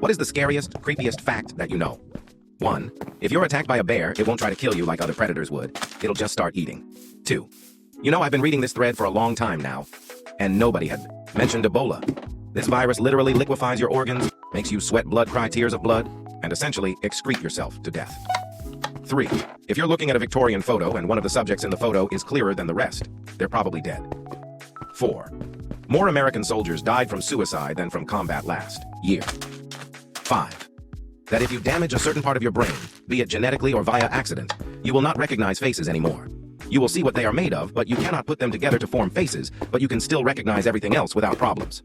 What is the scariest, creepiest fact that you know? 1. If you're attacked by a bear, it won't try to kill you like other predators would. It'll just start eating. 2. You know, I've been reading this thread for a long time now, and nobody had mentioned Ebola. This virus literally liquefies your organs, makes you sweat blood, cry tears of blood, and essentially excrete yourself to death. 3. If you're looking at a Victorian photo and one of the subjects in the photo is clearer than the rest, they're probably dead. 4. More American soldiers died from suicide than from combat last year. 5. That if you damage a certain part of your brain, be it genetically or via accident, you will not recognize faces anymore. You will see what they are made of, but you cannot put them together to form faces, but you can still recognize everything else without problems.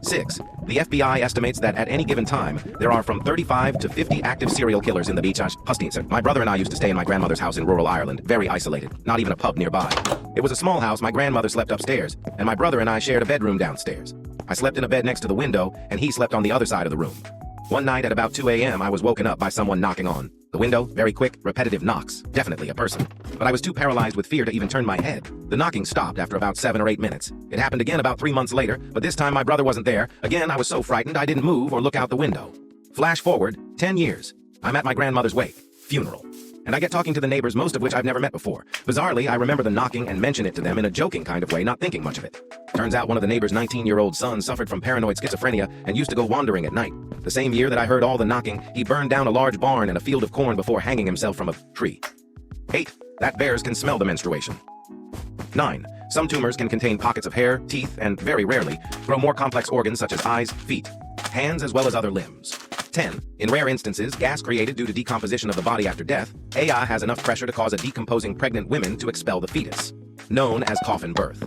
6. The FBI estimates that at any given time, there are from 35 to 50 active serial killers in the beach. My brother and I used to stay in my grandmother's house in rural Ireland, very isolated, not even a pub nearby. It was a small house. My grandmother slept upstairs, and my brother and I shared a bedroom downstairs. I slept in a bed next to the window, and he slept on the other side of the room. One night at about 2 a.m., I was woken up by someone knocking on the window. Very quick, repetitive knocks. Definitely a person. But I was too paralyzed with fear to even turn my head. The knocking stopped after about 7 or 8 minutes. It happened again about 3 months later, but this time my brother wasn't there. Again, I was so frightened I didn't move or look out the window. Flash forward 10 years. I'm at my grandmother's wake, funeral. And I get talking to the neighbors, most of which I've never met before. Bizarrely, I remember the knocking and mention it to them in a joking kind of way, not thinking much of it. Turns out one of the neighbor's 19-year-old sons suffered from paranoid schizophrenia and used to go wandering at night. The same year that I heard all the knocking, he burned down a large barn and a field of corn before hanging himself from a tree. 8. That bears can smell the menstruation. 9. Some tumors can contain pockets of hair, teeth, and very rarely, grow more complex organs such as eyes, feet, hands, as well as other limbs. 10. In rare instances, gas created due to decomposition of the body after death, AI has enough pressure to cause a decomposing pregnant woman to expel the fetus, known as coffin birth.